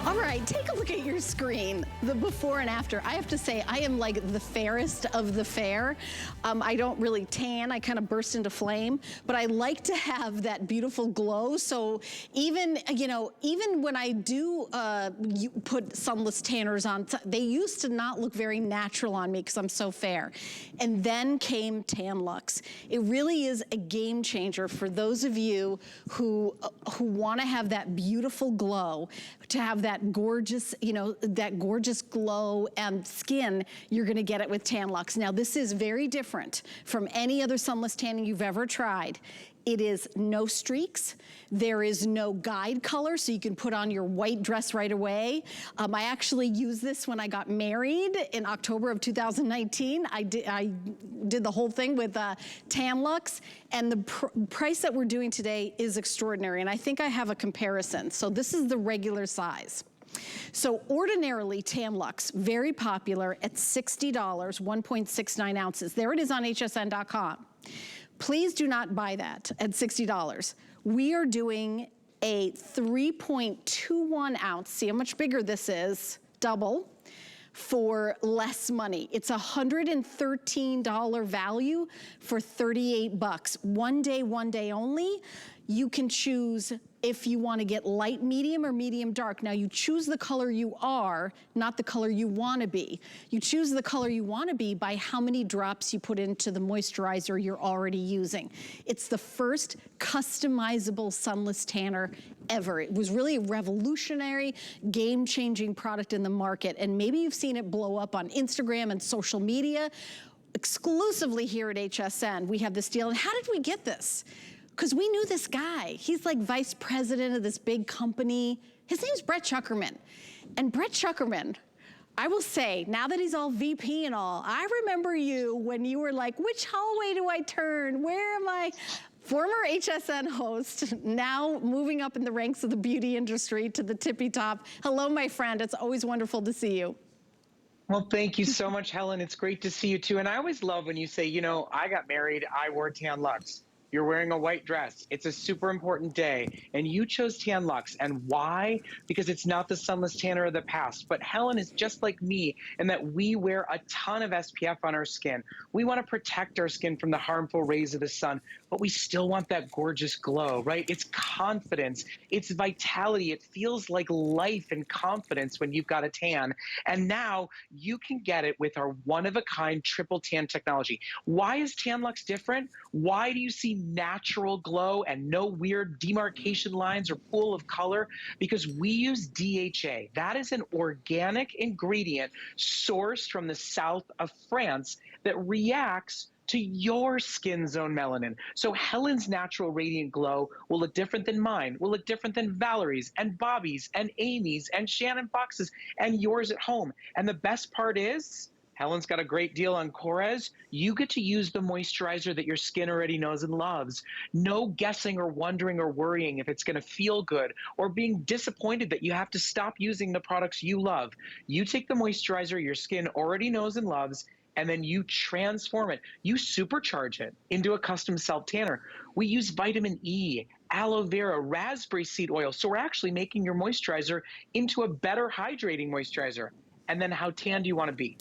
All right, take a look at your screen, the before and after. I have to say, I am like the fairest of the fair. I don't really tan, I kind of burst into flame, but I like to have that beautiful glow. So even, you know, even when I do put sunless tanners on, they used to not look very natural on me because I'm so fair. And then came Tan Luxe. It really is a game changer for those of you who want to have that beautiful glow, to have that gorgeous, you know, that gorgeous glow and skin. You're gonna get it with Tan Luxe. Now this is very different from any other sunless tanning you've ever tried. It is no streaks. There is no guide color, so you can put on your white dress right away. I actually used this when I got married in October of 2019. I did the whole thing with Tan Luxe, and the price that we're doing today is extraordinary, and I think I have a comparison. So this is the regular size. So ordinarily, Tan Luxe, very popular at $60, 1.69 ounces. There it is on hsn.com. Please do not buy that at $60. We are doing a 3.21 ounce, see how much bigger this is, double, for less money. It's $113 value for 38 bucks. One day only. You can choose if you want to get light medium or medium dark. Now you choose the color you are, not the color you want to be. You choose the color you want to be by how many drops you put into the moisturizer you're already using. It's the first customizable sunless tanner ever. It was really a revolutionary, game-changing product in the market, and maybe you've seen it blow up on Instagram and social media. Exclusively here at HSN, we have this deal. And how did we get this? Because we knew this guy. He's like vice president of this big company. His name's Brett Chuckerman. And Brett Chuckerman, I will say, now that he's all VP and all, I remember you when you were like, which hallway do I turn? Where am I? Former HSN host, now moving up in the ranks of the beauty industry to the tippy top. Hello, my friend. It's always wonderful to see you. Well, thank you so much, Helen. It's great to see you too. And I always love when you say, you know, I got married, I wore Tan Luxe. You're wearing a white dress. It's a super important day. And you chose Tan Luxe. And why? Because it's not the sunless tanner of the past. But Helen is just like me in that we wear a ton of SPF on our skin. We want to protect our skin from the harmful rays of the sun, but we still want that gorgeous glow, right? It's confidence. It's vitality. It feels like life and confidence when you've got a tan. And now you can get it with our one-of-a-kind triple tan technology. Why is Tan Luxe different? Why do you see natural glow and no weird demarcation lines or pool of color? Because we use DHA. That is an organic ingredient sourced from the south of France that reacts to your skin's own melanin. So Helen's natural radiant glow will look different than mine, will look different than Valerie's and Bobby's and Amy's and Shannon Fox's and yours at home. And the best part is, Helen's got a great deal on Korres. You get to use the moisturizer that your skin already knows and loves. No guessing or wondering or worrying if it's gonna feel good or being disappointed that you have to stop using the products you love. You take the moisturizer your skin already knows and loves, and then you transform it. You supercharge it into a custom self-tanner. We use vitamin E, aloe vera, raspberry seed oil. So we're actually making your moisturizer into a better hydrating moisturizer. And then how tan do you wanna be?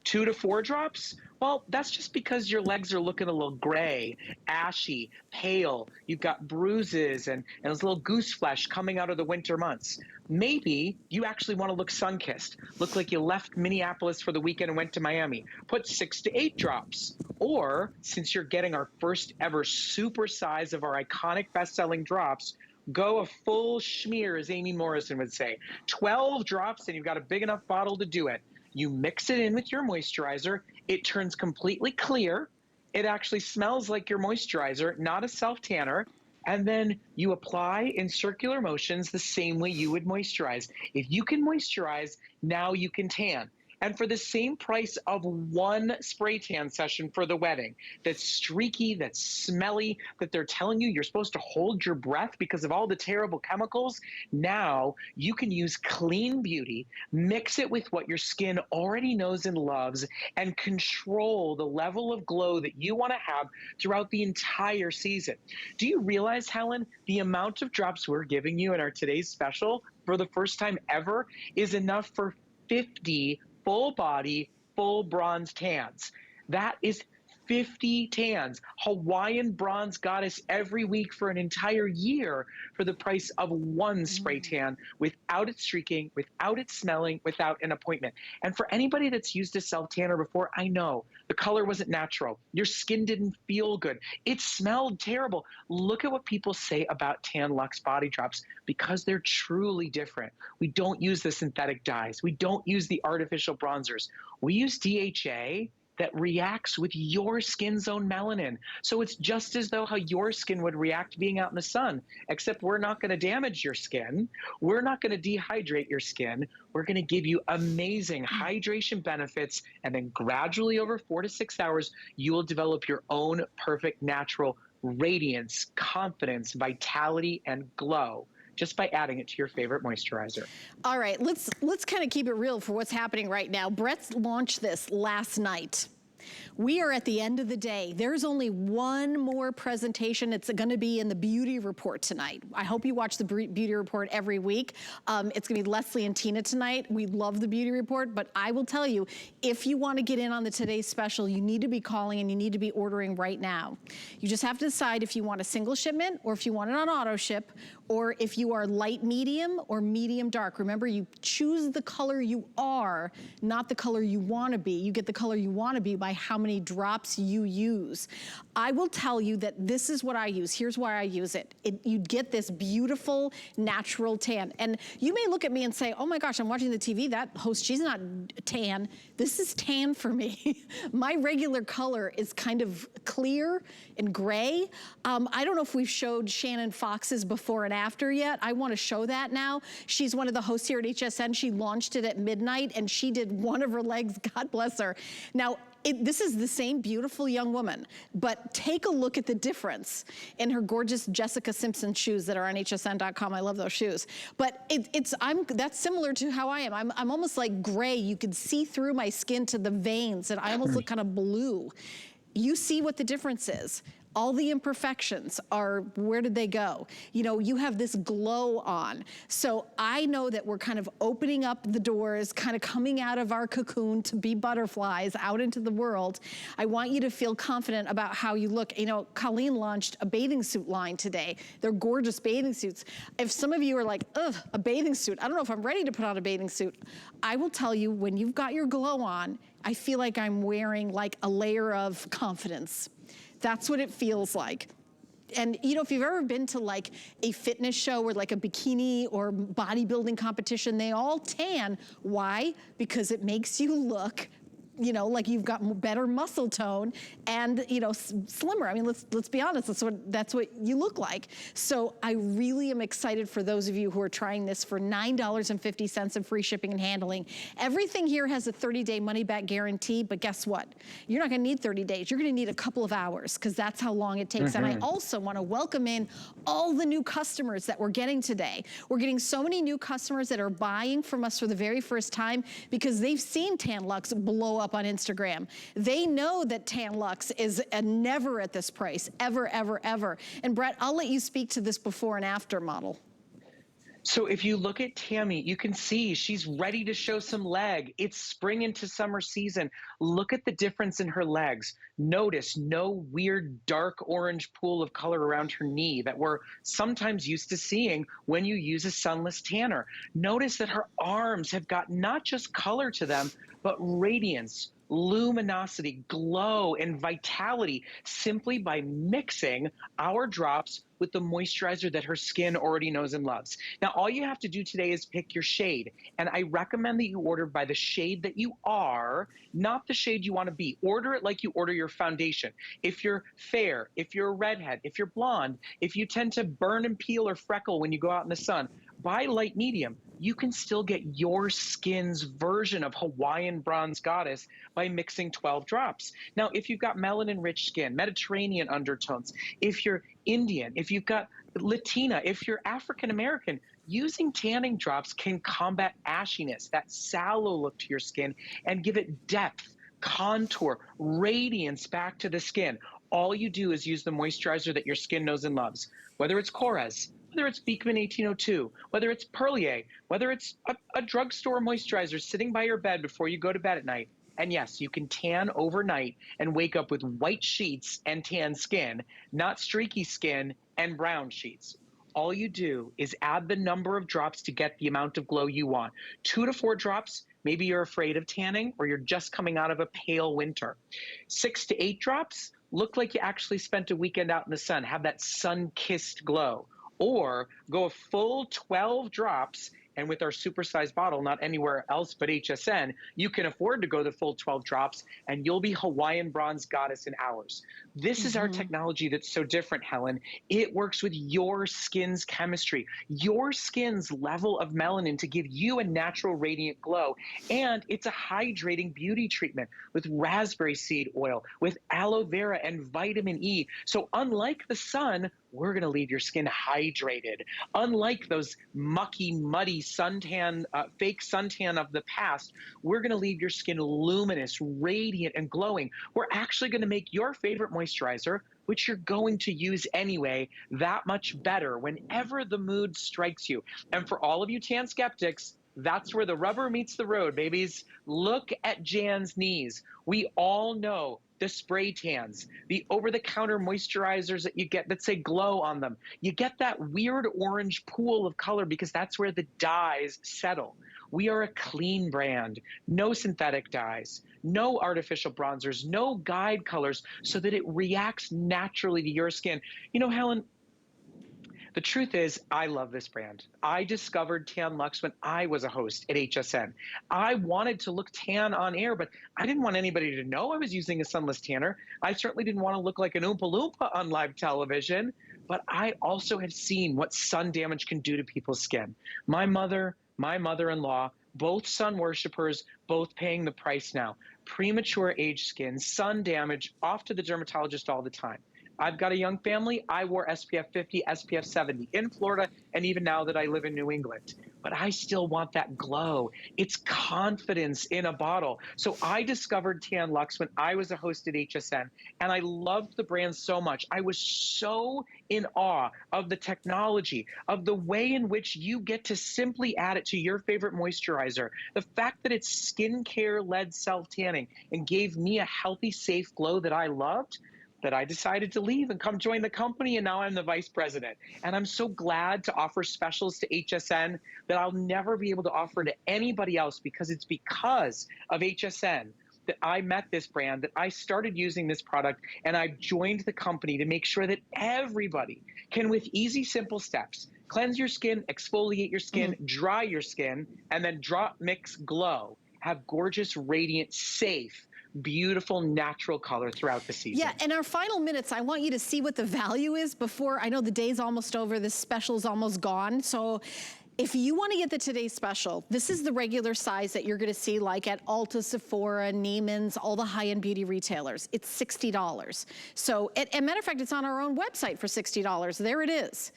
2 to 4 drops? Well, that's just because your legs are looking a little gray, ashy, pale. You've got bruises and this little goose flesh coming out of the winter months. Maybe you actually want to look sun-kissed, look like you left Minneapolis for the weekend and went to Miami. Put 6 to 8 drops. Or, since you're getting our first ever super size of our iconic best-selling drops, go a full schmear, as Amy Morrison would say. 12 drops and you've got a big enough bottle to do it. You mix it in with your moisturizer, it turns completely clear, it actually smells like your moisturizer, not a self-tanner, and then you apply in circular motions the same way you would moisturize. If you can moisturize, now you can tan. And for the same price of one spray tan session for the wedding, that's streaky, that's smelly, that they're telling you you're supposed to hold your breath because of all the terrible chemicals, now you can use clean beauty, mix it with what your skin already knows and loves, and control the level of glow that you want to have throughout the entire season. Do you realize, Helen, the amount of drops we're giving you in our today's special for the first time ever is enough for 50 full body, full bronze tans? That is 50 tans, Hawaiian bronze goddess every week for an entire year for the price of one spray tan without it streaking, without it smelling, without an appointment. And for anybody that's used a self-tanner before, I know the color wasn't natural. Your skin didn't feel good. It smelled terrible. Look at what people say about Tan Luxe body drops because they're truly different. We don't use the synthetic dyes. We don't use the artificial bronzers. We use DHA that reacts with your skin's own melanin. So it's just as though how your skin would react being out in the sun, except we're not going to damage your skin. We're not going to dehydrate your skin. We're going to give you amazing hydration benefits, and then gradually over 4 to 6 hours, you will develop your own perfect natural radiance, confidence, vitality, and glow just by adding it to your favorite moisturizer. All right, let's kind of keep it real for what's happening right now. Brett's launched this last night. We are at the end of the day. There's only one more presentation. It's going to be in the beauty report tonight. I hope you watch the beauty report every week. It's going to be Leslie and Tina tonight. We love the beauty report, but I will tell you, if you want to get in on the today's special, you need to be calling and you need to be ordering right now. You just have to decide if you want a single shipment or if you want it on auto ship, or if you are light medium or medium dark. Remember, you choose the color you are, not the color you want to be. You get the color you want to be by how many drops you use. I will tell you that this is what I use. Here's why I use it. You get this beautiful natural tan. And you may look at me and say, oh my gosh, I'm watching the TV, that host, she's not tan. This is tan for me. My regular color is kind of clear and gray. I don't know if we've showed Shannon Fox's before and after yet. I want to show that now. She's one of the hosts here at HSN. She launched it at midnight and she did one of her legs, God bless her. Now, this is the same beautiful young woman, but take a look at the difference in her gorgeous Jessica Simpson shoes that are on hsn.com. I love those shoes. But that's similar to how I am. I'm almost like gray. You can see through my skin to the veins and I almost look kind of blue. You see what the difference is. All the imperfections are, where did they go? You know, you have this glow on. So I know that we're kind of opening up the doors, kind of coming out of our cocoon to be butterflies out into the world. I want you to feel confident about how you look. You know, Colleen launched a bathing suit line today. They're gorgeous bathing suits. If some of you are like, ugh, a bathing suit, I don't know if I'm ready to put on a bathing suit. I will tell you, when you've got your glow on, I feel like I'm wearing like a layer of confidence. That's what it feels like. And you know, if you've ever been to like a fitness show or like a bikini or bodybuilding competition, they all tan. Why? Because it makes you look, you know, like you've got better muscle tone and, you know, slimmer. I mean, let's be honest, that's what you look like. So I really am excited for those of you who are trying this for $9.50 in free shipping and handling. Everything here has a 30-day money-back guarantee, but guess what? You're not gonna need 30 days. You're gonna need a couple of hours because that's how long it takes. And I also wanna welcome in all the new customers that we're getting today. We're getting so many new customers that are buying from us for the very first time because they've seen Tan Luxe blow up on Instagram. They know that Tan Luxe is never at this price, ever, ever, ever. And Brett, I'll let you speak to this before and after model. So if you look at Tammy, you can see she's ready to show some leg. It's spring into summer season. Look at the difference in her legs. Notice no weird dark orange pool of color around her knee that we're sometimes used to seeing when you use a sunless tanner. Notice that her arms have got not just color to them, but radiance, luminosity, glow, and vitality simply by mixing our drops with the moisturizer that her skin already knows and loves. Now, all you have to do today is pick your shade. And I recommend that you order by the shade that you are, not the shade you want to be. Order it like you order your foundation. If you're fair, if you're a redhead, if you're blonde, if you tend to burn and peel or freckle when you go out in the sun, buy light medium, you can still get your skin's version of Hawaiian Bronze Goddess by mixing 12 drops. Now, if you've got melanin-rich skin, Mediterranean undertones, if you're Indian, if you've got Latina, if you're African American, using tanning drops can combat ashiness, that sallow look to your skin, and give it depth, contour, radiance back to the skin. All you do is use the moisturizer that your skin knows and loves, whether it's Korres, whether it's Beekman 1802, whether it's Perlier, whether it's a drugstore moisturizer sitting by your bed before you go to bed at night. And yes, you can tan overnight and wake up with white sheets and tan skin, not streaky skin and brown sheets. All you do is add the number of drops to get the amount of glow you want. 2 to 4 drops, maybe you're afraid of tanning or you're just coming out of a pale winter. 6 to 8 drops, look like you actually spent a weekend out in the sun, have that sun-kissed glow. Or go a full 12 drops, and with our supersized bottle, not anywhere else but HSN, you can afford to go the full 12 drops, and you'll be Hawaiian Bronze Goddess in hours. This is our technology that's so different, Helen. It works with your skin's chemistry, your skin's level of melanin to give you a natural radiant glow. And it's a hydrating beauty treatment with raspberry seed oil, with aloe vera and vitamin E. So unlike the sun, we're going to leave your skin hydrated. Unlike those mucky, muddy suntan, fake suntan of the past, we're going to leave your skin luminous, radiant, and glowing. We're actually going to make your favorite moisturizer, which you're going to use anyway, that much better whenever the mood strikes you. And for all of you tan skeptics, that's where the rubber meets the road, babies. Look at Jan's knees. We all know the spray tans, the over-the-counter moisturizers that you get that say glow on them. You get that weird orange pool of color because that's where the dyes settle. We are a clean brand, no synthetic dyes, no artificial bronzers, no guide colors, so that it reacts naturally to your skin. You know, Helen, the truth is, I love this brand. I discovered Tan Luxe when I was a host at HSN. I wanted to look tan on air, but I didn't want anybody to know I was using a sunless tanner. I certainly didn't want to look like an Oompa Loompa on live television, but I also have seen what sun damage can do to people's skin. My mother, my mother-in-law, both sun worshipers, both paying the price now. Premature age skin, sun damage, off to the dermatologist all the time. I've got a young family. I wore SPF 50, SPF 70 in Florida, and even now that I live in New England. But I still want that glow. It's confidence in a bottle. So I discovered Tan Luxe when I was a host at HSN, and I loved the brand so much. I was so in awe of the technology, of the way in which you get to simply add it to your favorite moisturizer. The fact that it's skincare-led self-tanning and gave me a healthy, safe glow that I loved, that I decided to leave and come join the company, and now I'm the vice president. And I'm so glad to offer specials to HSN that I'll never be able to offer to anybody else, because it's because of HSN that I met this brand, that I started using this product, and I joined the company to make sure that everybody can, with easy, simple steps, cleanse your skin, exfoliate your skin, dry your skin, and then drop, mix, glow, have gorgeous, radiant, safe, beautiful, natural color throughout the season. Yeah, in our final minutes, I want you to see what the value is before, I know the day's almost over, this special's almost gone. So if you want to get the Today Special, this is the regular size that you're going to see like at Ulta, Sephora, Neiman's, all the high-end beauty retailers. It's $60. So, and matter of fact, it's on our own website for $60. There it is.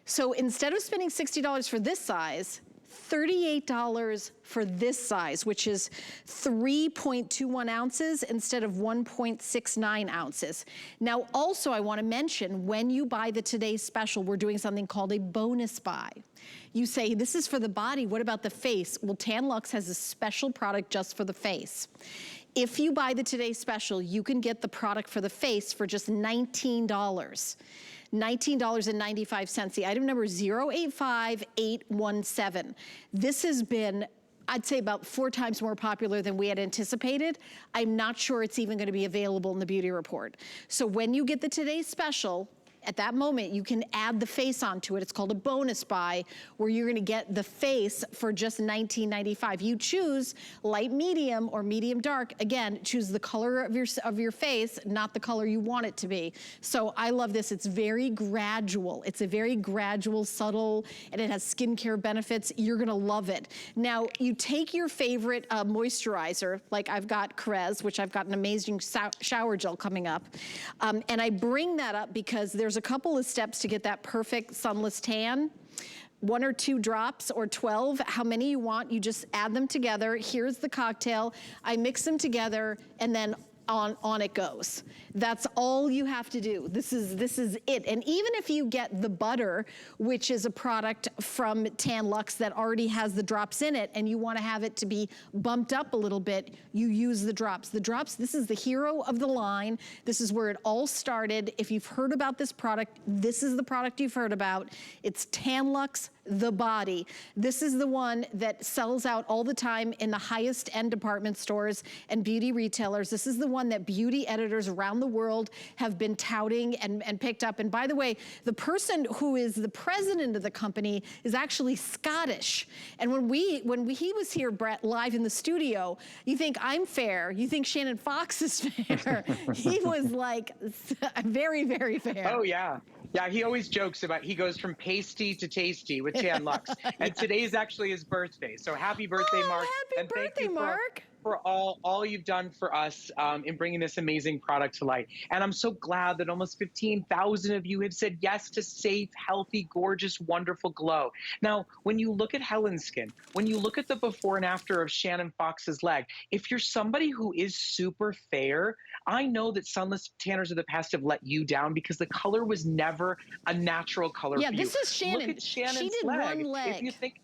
So instead of spending $60 for this size, $38 for this size, which is 3.21 ounces instead of 1.69 ounces. Now, also, I want to mention, when you buy the Today Special, we're doing something called a bonus buy. You say, this is for the body, what about the face? Well, Tan Luxe has a special product just for the face. If you buy the Today Special, you can get the product for the face for just $19. $19.95. The item number is 085817. This has been, I'd say, about 4 times more popular than we had anticipated. I'm not sure it's even going to be available in the beauty report. So when you get the Today Special, at that moment, you can add the face onto it. It's called a bonus buy, where you're gonna get the face for just $19.95. You choose light medium or medium dark. Again, choose the color of your face, not the color you want it to be. So I love this. It's very gradual. It's a very gradual, subtle, and it has skincare benefits. You're gonna love it. Now, you take your favorite moisturizer, like I've got Crez, which I've got an amazing shower gel coming up. And I bring that up because there's a couple of steps to get that perfect sunless tan. 1 or 2 drops or 12, how many you want, you just add them together. Here's the cocktail. I mix them together and then on it goes. That's all you have to do. This is it. And even if you get the butter, which is a product from Tan Luxe that already has the drops in it, and you wanna have it to be bumped up a little bit, you use the drops. The drops, this is the hero of the line. This is where it all started. If you've heard about this product, this is the product you've heard about. It's Tan Luxe The Body. This is the one that sells out all the time in the highest end department stores and beauty retailers. This is the one that beauty editors around the world have been touting and picked up. And by the way, the person who is the president of the company is actually Scottish. And when he was here, Brett, live in the studio, you think I'm fair, you think Shannon Fox is fair. He was like very, very fair. Oh yeah. Yeah, he always jokes about, he goes from pasty to tasty with Tan Luxe. And today is actually his birthday. So happy birthday, Mark. Happy birthday, Mark. For all you've done for us in bringing this amazing product to light. And I'm so glad that almost 15,000 of you have said yes to safe, healthy, gorgeous, wonderful glow. Now, when you look at Helen's skin, when you look at the before and after of Shannon Fox's leg, if you're somebody who is super fair, I know that sunless tanners of the past have let you down because the color was never a natural color for you. Yeah, this is Shannon. Look at Shannon's she did leg. one leg. If you think,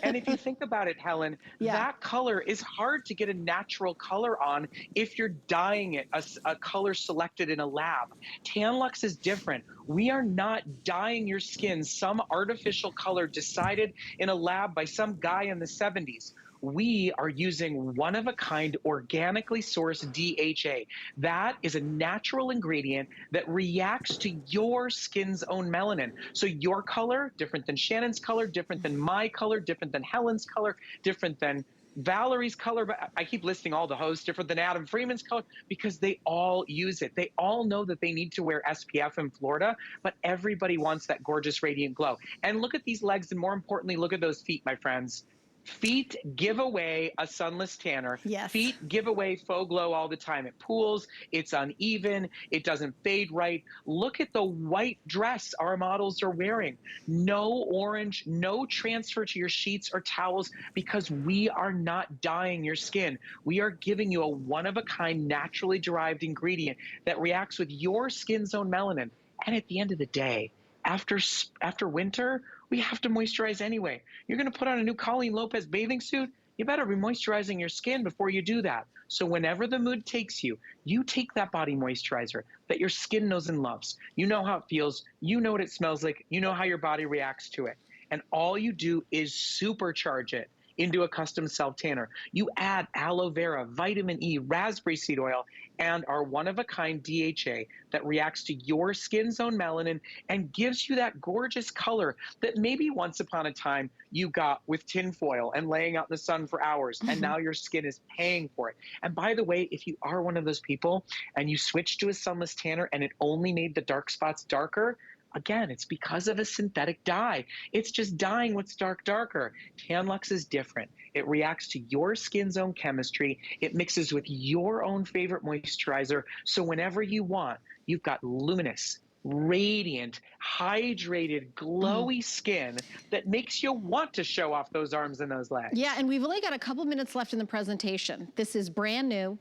and if you think about it, Helen, that color is hard to get a natural color on if you're dyeing it a color selected in a lab. Tan Luxe is different. We are not dyeing your skin some artificial color decided in a lab by some guy in the 70s. We are using one-of-a-kind organically sourced DHA. That is a natural ingredient that reacts to your skin's own melanin. So your color, different than Shannon's color, different than my color, different than Helen's color, different than Valerie's color, but I keep listing all the hosts, different than Adam Freeman's color, because they all use it. They all know that they need to wear SPF in Florida, but everybody wants that gorgeous, radiant glow. And look at these legs, and more importantly, look at those feet, my friends. Feet give away a sunless tanner. Yes. Feet give away faux glow all the time. It pools, it's uneven, it doesn't fade right. Look at the white dress our models are wearing. No orange, no transfer to your sheets or towels because we are not dyeing your skin. We are giving you a one-of-a-kind, naturally derived ingredient that reacts with your skin's own melanin. And at the end of the day, after winter, we have to moisturize anyway. You're gonna put on a new Colleen Lopez bathing suit, you better be moisturizing your skin before you do that. So whenever the mood takes you, you take that body moisturizer that your skin knows and loves. You know how it feels, you know what it smells like, you know how your body reacts to it. And all you do is supercharge it into a custom self-tanner. You add aloe vera, vitamin E, raspberry seed oil, and our one-of-a-kind DHA that reacts to your skin's own melanin and gives you that gorgeous color that maybe once upon a time you got with tinfoil and laying out in the sun for hours, and now your skin is paying for it. And by the way, if you are one of those people and you switched to a sunless tanner and it only made the dark spots darker, again, it's because of a synthetic dye. It's just dyeing what's darker. Tan Luxe is different. It reacts to your skin's own chemistry. It mixes with your own favorite moisturizer. So whenever you want, you've got luminous, radiant, hydrated, glowy skin that makes you want to show off those arms and those legs. Yeah, and we've only got a couple minutes left in the presentation. This is brand new.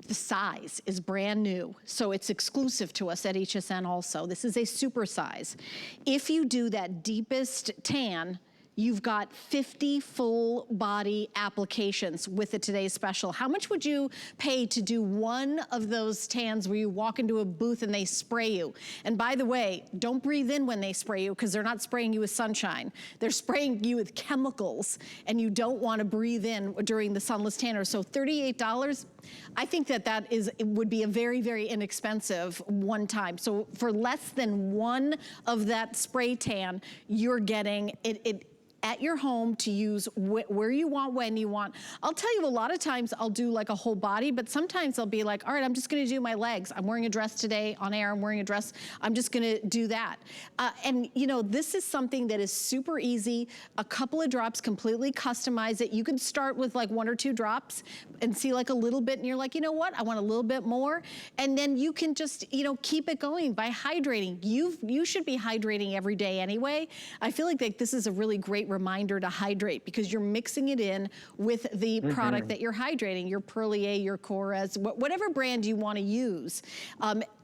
The size is brand new, so it's exclusive to us at HSN also. This is a super size. If you do that deepest tan, you've got 50 full body applications with the Today's Special. How much would you pay to do one of those tans where you walk into a booth and they spray you? And by the way, don't breathe in when they spray you because they're not spraying you with sunshine. They're spraying you with chemicals and you don't want to breathe in during the sunless tanner. So $38, I think that it would be a very, very inexpensive one time. So for less than one of that spray tan, you're getting it at your home to use where you want, when you want. I'll tell you, a lot of times I'll do like a whole body, but sometimes I'll be like, all right, I'm just gonna do my legs. I'm wearing a dress today on air, I'm wearing a dress. I'm just gonna do that. And you know, this is something that is super easy. A couple of drops, completely customize it. You can start with like 1 or 2 drops and see like a little bit, and you're like, you know what, I want a little bit more. And then you can just, you know, keep it going by hydrating. You should be hydrating every day anyway. I feel like this is a really great reminder to hydrate, because you're mixing it in with the product that you're hydrating, your Perlier, your Korres, whatever brand you want to use.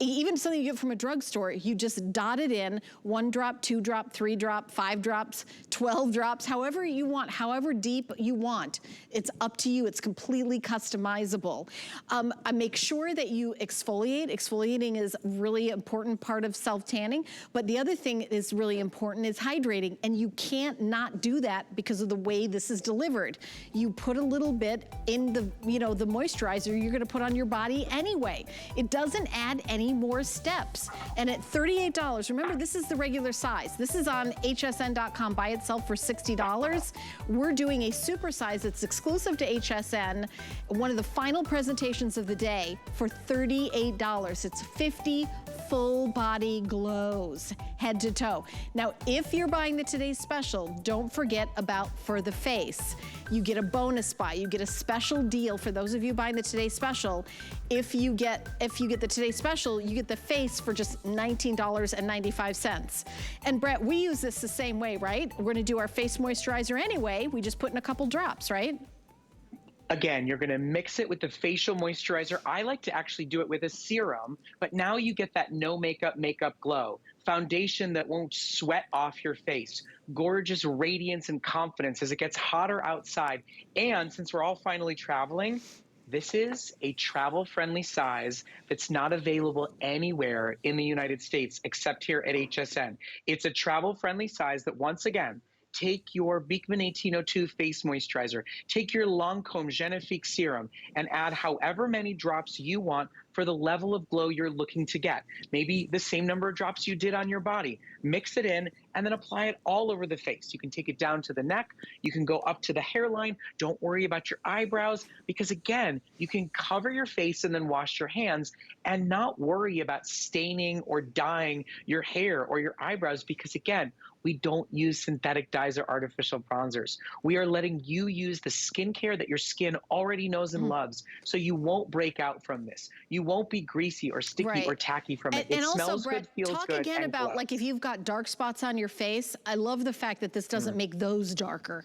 Even something you get from a drugstore, you just dot it in, 1 drop, 2 drop, 3 drop, 5 drops, 12 drops, however you want, however deep you want. It's up to you. It's completely customizable. I make sure that you exfoliate. Exfoliating is a really important part of self-tanning, but the other thing that is really important is hydrating, and you can't not do that because of the way this is delivered. You put a little bit in the, you know, the moisturizer you're gonna put on your body anyway. It doesn't add any more steps. And at $38, remember, this is the regular size. This is on hsn.com by itself for $60. We're doing a supersize that's exclusive to HSN, one of the final presentations of the day, for $38. It's 50 full body glows, head to toe. Now, if you're buying the Today's Special, don't forget about for the face. You get a bonus buy, you get a special deal for those of you buying the Today's Special. If you get the Today's Special, you get the face for just $19.95. And Brett, we use this the same way, right? We're gonna do our face moisturizer anyway. We just put in a couple drops, right? Again, you're gonna mix it with the facial moisturizer. I like to actually do it with a serum, but now you get that no makeup glow. Foundation that won't sweat off your face. Gorgeous radiance and confidence as it gets hotter outside. And since we're all finally traveling, this is a travel-friendly size that's not available anywhere in the United States except here at HSN. It's a travel-friendly size that, once again, take your Beekman 1802 face moisturizer, take your Lancome Genifique serum, and add however many drops you want for the level of glow you're looking to get. Maybe the same number of drops you did on your body. Mix it in and then apply it all over the face. You can take it down to the neck. You can go up to the hairline. Don't worry about your eyebrows, because again, you can cover your face and then wash your hands and not worry about staining or dyeing your hair or your eyebrows, because again, we don't use synthetic dyes or artificial bronzers. We are letting you use the skincare that your skin already knows and loves, so you won't break out from this. You won't be greasy or sticky or tacky from it. It smells good, feels good, talk again about glows. like if you've got dark spots on your face. I love the fact that this doesn't make those darker.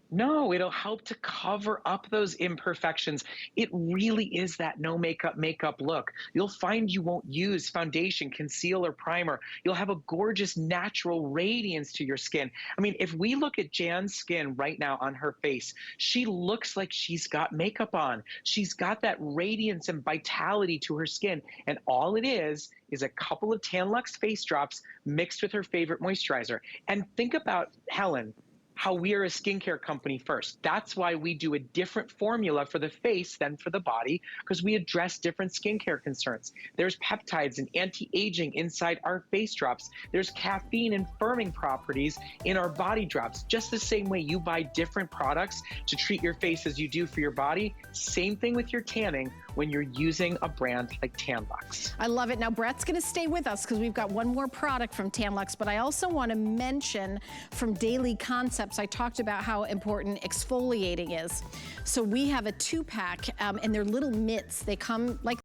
No, it'll help to cover up those imperfections. It really is that no makeup look. You'll find you won't use foundation, concealer, primer. You'll have a gorgeous natural radiance to your skin. I mean, if we look at Jan's skin right now on her face, she looks like she's got makeup on. She's got that radiance and vitality to her skin. And all it is a couple of Tan Luxe face drops mixed with her favorite moisturizer. And think about, Helen, how we are a skincare company first. That's why we do a different formula for the face than for the body, because we address different skincare concerns. There's peptides and anti-aging inside our face drops. There's caffeine and firming properties in our body drops. Just the same way you buy different products to treat your face as you do for your body, same thing with your tanning when you're using a brand like Tan Luxe. I love it. Now, Brett's gonna stay with us because we've got one more product from Tan Luxe, but I also wanna mention from Daily Concepts, I talked about how important exfoliating is. So we have a 2-pack, and they're little mitts. They come like